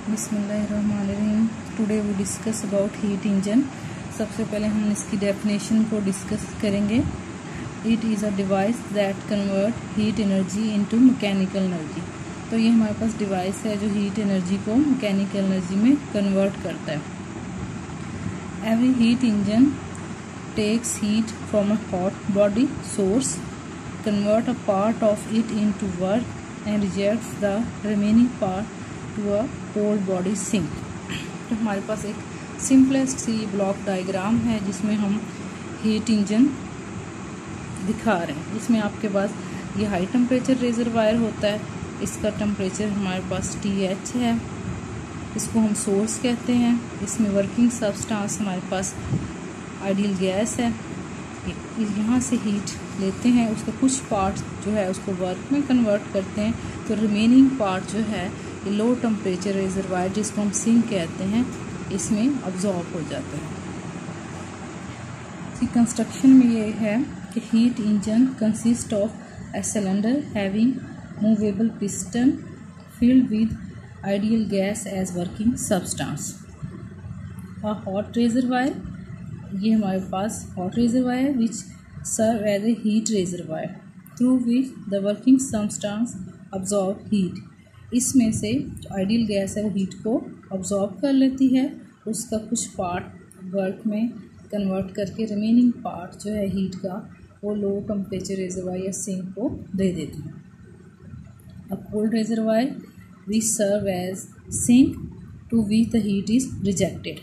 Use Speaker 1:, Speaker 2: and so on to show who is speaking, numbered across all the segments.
Speaker 1: बिस्मिल्लाहिर्रहमानिर्रहीम। Today we discuss about heat engine. सबसे पहले हम इसकी डेफिनेशन को डिस्कस करेंगे। It is a device that convert heat energy into mechanical energy. तो ये हमारे पास डिवाइस है जो हीट एनर्जी को मैकेनिकल एनर्जी में कन्वर्ट करता है। Every heat engine takes heat from a hot body source, convert a part of it into work and rejects the remaining part to a cold body sink. तो हमारे पास एक simplest C block diagram है जिसमें हम heat engine दिखा रहे हैं। इसमें आपके पास ये हाई टेम्परेचर रेजरवायर होता है। इसका टेम्परेचर हमारे पास TH है, इसको हम सोर्स कहते हैं। इसमें वर्किंग सब्सटेंस हमारे पास आइडियल गैस है। यहाँ से हीट लेते हैं, उसका कुछ पार्ट जो है उसको वर्क में कन्वर्ट करते हैं, तो रिमेनिंग पार्ट जो है ये लो टेम्परेचर रेजरवायर जिसको हम सिंक कहते हैं इसमें अब्जॉर्ब हो जाता है। इसकी कंस्ट्रक्शन में ये है कि heat engine consist of a cylinder having movable piston filled with ideal gas as working substance. A hot reservoir, ये हमारे पास hot reservoir which serve as a heat reservoir through which the working substance absorb heat. इसमें से जो ideal gas है वो heat को absorb कर लेती है, उसका कुछ पार्ट वर्क में कन्वर्ट करके रिमेनिंग पार्ट जो है हीट का वो लो टेम्परेचर रेजरवायर या सिंक को दे देती है। A cold reservoir which serve as sink to which the heat is rejected.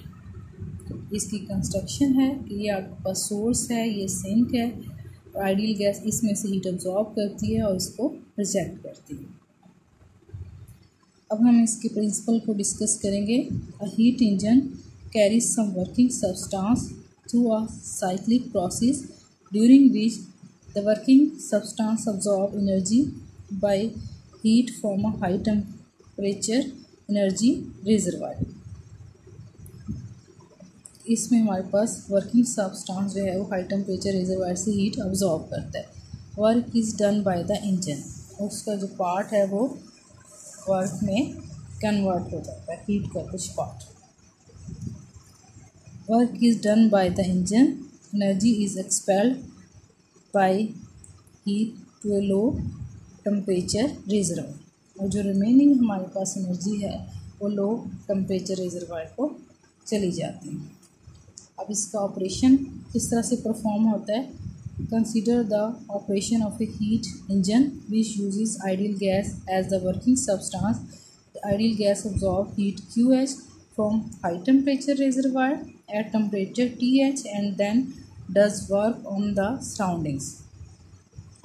Speaker 1: तो इसकी कंस्ट्रक्शन है कि ये आपके पास सोर्स है, ये सिंक है, आइडियल गैस इसमें से हीट अब्जॉर्ब करती है और इसको रिजेक्ट करती है। अब हम इसके प्रिंसिपल को डिस्कस करेंगे। A heat engine carries some working substance through a cyclic process during which the working substance absorb energy by heat from a high temperature energy reservoir. इसमें हमारे पास वर्किंग सब्सटेंस जो है वो हाई टेम्परेचर रिजर्वायर से heat absorb करता है। Work is done by the engine, उसका जो पार्ट है वो वर्क में कन्वर्ट हो जाता है, हीट का कुछ part. Work is done by the engine, energy is expelled by heat to a low temperature reservoir, और जो रिमेनिंग हमारे पास एनर्जी है वो लो टेम्परेचर रिजर्वायर को चली जाती है। अब इसका ऑपरेशन किस तरह से परफॉर्म होता है। Consider the operation of a heat engine which uses ideal gas as the working substance. The ideal gas absorb heat QH from high temperature reservoir at temperature TH and then does work on the surroundings.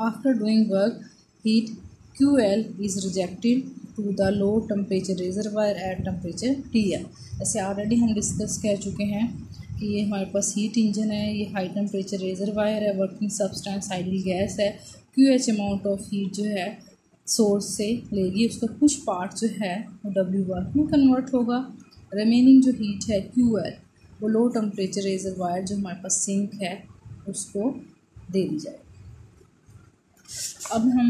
Speaker 1: After doing work, heat QL is rejected to the low temperature reservoir at temperature TL. ऐसे already हम discuss कर चुके हैं कि ये हमारे पास heat engine है, ये हाई टेम्परेचर रिजर्वायर है, वर्किंग सब्सटेंस आइडियल गैस है। QH अमाउंट ऑफ हीट जो है सोर्स से लेगी, उसका कुछ पार्ट जो है वो W वर्क में कन्वर्ट होगा। रिमेनिंग जो हीट है QL वो लो टेम्परेचर रिजर्वायर जो हमारे पास सिंक है उसको दे दी जाए। अब हम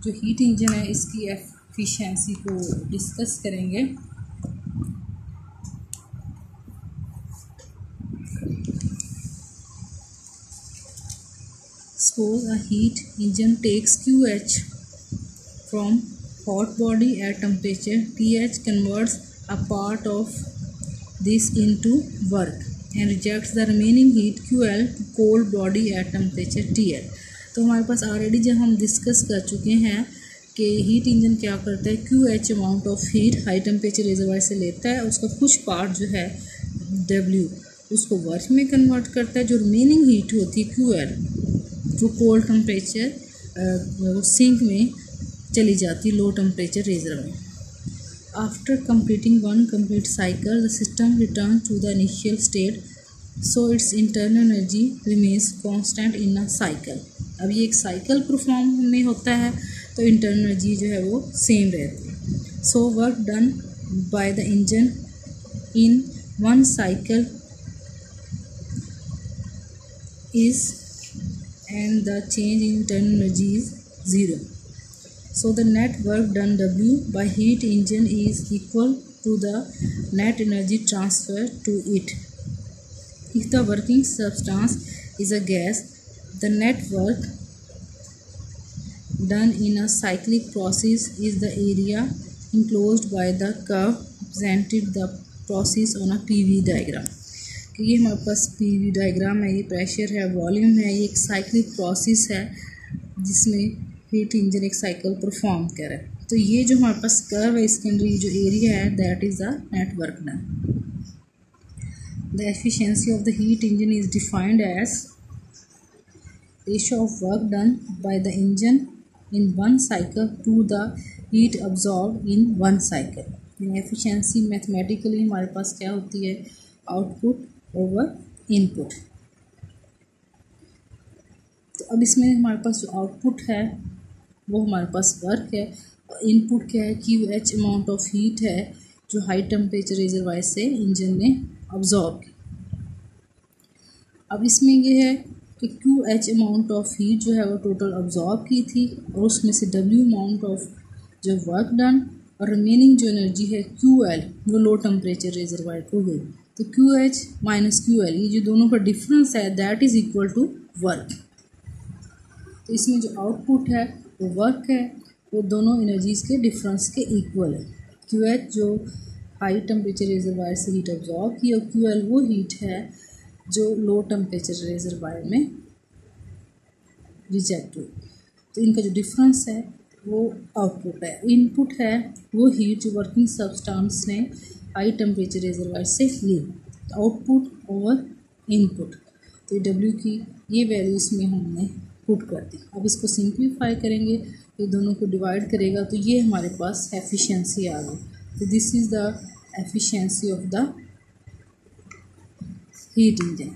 Speaker 1: जो हीट इंजन है इसकी एफिशिएंसी को डिस्कस करेंगे। Suppose a heat engine takes QH from hot body at temperature TH, converts a part of this into work and rejects the remaining heat QL to cold body at temperature TL. तो हमारे पास already जब हम discuss कर चुके हैं कि heat engine क्या करता है, QH amount of heat high temperature reservoir से लेता है, उसका कुछ पार्ट जो है W उसको वर्क में कन्वर्ट करता है। जो रिमेनिंग हीट होती है QL जो कोल्ड टेम्परेचर सिंक में चली जाती है low temperature reservoir. After completing one complete cycle the system return to the initial state, so its internal energy remains constant in a cycle. अब ये एक साइकिल परफॉर्म में होता है तो इंटरनल एनर्जी जो है वो सेम रहती है। So work done by the engine in one cycle is and the change in internal energy is 0. So the net work done W by heat engine is equal to the net energy transferred to it. If the working substance is a gas, the net work done in a cyclic process is the area enclosed by the curve represented the process on a PV diagram. कि ये हमारे पास PV diagram है, ये pressure है, volume है, ये एक cyclic process है जिसमें हीट इंजन एक साइकिल परफॉर्म कर रहा है। तो ये जो हमारे पास कर्व है इसके अंदर ये जो एरिया है that is the net work done. The efficiency of the heat engine is defined as ratio of work done by the engine in one cycle to the heat absorb in one cycle. Efficiency mathematically हमारे पास क्या होती है, output over input. तो अब इसमें हमारे पास जो आउटपुट है वो हमारे पास वर्क है और इनपुट क्या है, QH अमाउंट ऑफ हीट है जो हाई टेम्परेचर रिजर्वायर से इंजन ने अब्जॉर्ब की। अब इसमें ये है कि QH अमाउंट ऑफ हीट जो है वो टोटल अब्जॉर्ब की थी और उसमें से W अमाउंट ऑफ जो वर्क डन और रिमेनिंग जो एनर्जी है QL वो लो टेम्परेचर रिजर्वायर को गई। तो QH माइनस QL ये जो दोनों का डिफरेंस है that is equal to work. तो इसमें जो आउटपुट है वो वर्क है, वो दोनों एनर्जीज़ के डिफरेंस के इक्वल है। QH जो हाई टेम्परेचर रिजर्वायर से हीट अब्जॉर्ब की और QL वो हीट है जो लो टेम्परेचर रिजर्वायर में रिजेक्ट हुई। तो इनका जो डिफरेंस है वो आउटपुट है। इनपुट है वो हीट जो वर्किंग सब्सटेंस ने हाई टेम्परेचर रिजर्वायर से ली। आउटपुट ओवर इनपुट, तो W की ये वैल्यू इसमें हमने पुट कर दी। अब इसको सिंप्लीफाई करेंगे, ये दोनों को डिवाइड करेगा तो ये हमारे पास एफिशिएंसी आ गई। तो this is the efficiency of the heat engine.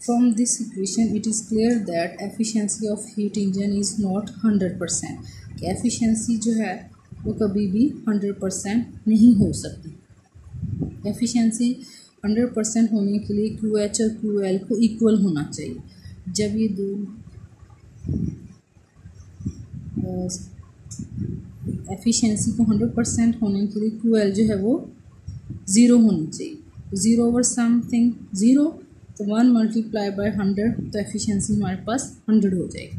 Speaker 1: From this equation it is clear that efficiency of heat engine is not 100%। Efficiency जो है वो कभी भी 100% नहीं हो सकती। एफिशिएंसी 100% होने के लिए QH और QL को इक्वल होना चाहिए। जब ये दो एफिशिएंसी को 100% होने के लिए QL जो है वो 0 होनी चाहिए। 0 ओवर समथिंग 0, तो 1 मल्टीप्लाई बाय 100 तो एफिशिएंसी हमारे पास 100 हो जाएगी।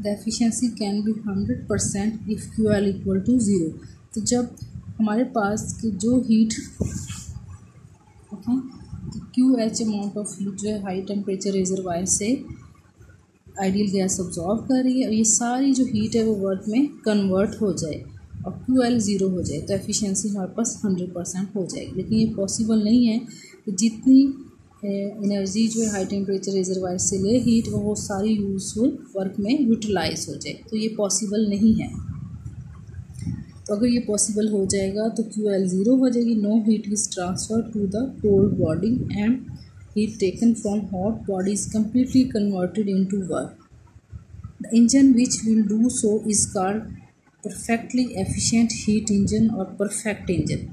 Speaker 1: The efficiency can be 100% if QL equal to 0। तो जब हमारे पास की जो heat okay QH amount of heat जो है हाई टेम्परेचर रिजर्वायर से आइडियल गैस अब्जॉर्ब कर रही है और ये सारी जो हीट है वो वर्क में कन्वर्ट हो जाए और QL 0 हो जाए तो एफिशिएंसी हमारे पास 100% हो जाएगी। लेकिन ये पॉसिबल नहीं है कि जितनी एनर्जी जो है हाई टेम्परेचर रिजर्वायर से ले हीट वो सारी यूजफुल वर्क में यूटिलाइज हो जाए, तो ये पॉसिबल नहीं है। तो अगर ये पॉसिबल हो जाएगा तो QL 0 हो जाएगी। No heat is transfer to the cold body and heat taken from hot body is completely converted into work. The engine which will do so is called perfectly efficient heat engine or perfect engine.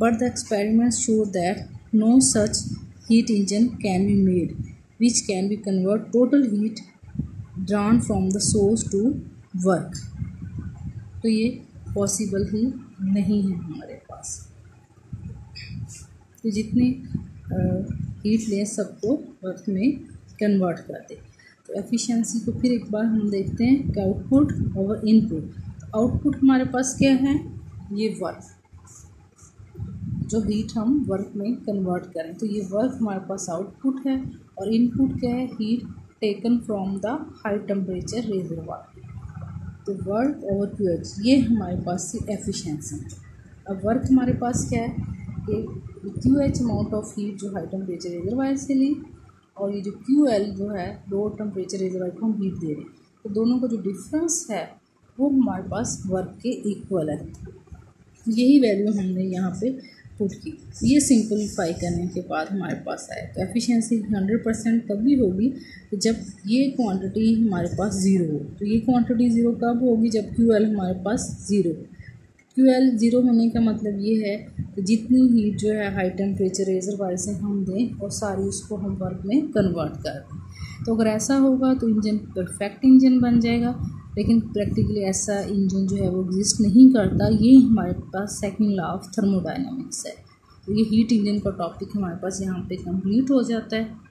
Speaker 1: But the experiments show that no such heat engine can be made which can be convert total heat drawn from the source to work. तो ये possible ही नहीं है हमारे पास। तो जितने heat लें सबको work में कन्वर्ट कर दे। तो एफिशिएंसी को फिर एक बार हम देखते हैं कि आउटपुट और इनपुट। आउटपुट हमारे पास क्या है, ये वर्क जो हीट हम वर्क में कन्वर्ट करें, तो ये वर्क हमारे पास आउटपुट है और इनपुट क्या है, heat taken from the high temperature reservoir. तो वर्क ओवर QH ये हमारे पास एफिशिएंसी। अब वर्क हमारे पास क्या है कि QH अमाउंट ऑफ हीट जो हाई टेम्परेचर रिजर्वायर से ली और ये जो QL जो है लो टेम्परेचर रिजर्वायर को हम हीट दे रहे हैं, तो दोनों का जो डिफरेंस है वो हमारे पास वर्क के इक्वल है। यही वैल्यू हमने यहाँ पे पुट की। ये सिंपलीफाई करने के बाद हमारे पास आए तो एफिशिएंसी 100% तभी होगी कि जब ये क्वांटिटी हमारे पास 0 हो। तो ये क्वांटिटी 0 कब होगी, जब QL हमारे पास 0। QL 0 होने का मतलब ये है कि जितनी हीट जो है हाई टेम्परेचर रिजर्वायर से हम दें और सारी उसको हम वर्क में कन्वर्ट कर दें। तो अगर ऐसा होगा तो इंजन परफेक्ट इंजन बन जाएगा, लेकिन प्रैक्टिकली ऐसा इंजन जो है वो एग्जिस्ट नहीं करता। ये हमारे पास सेकंड लॉ ऑफ थर्मोडायनामिक्स है। तो ये हीट इंजन का टॉपिक हमारे पास यहाँ पे कंप्लीट हो जाता है।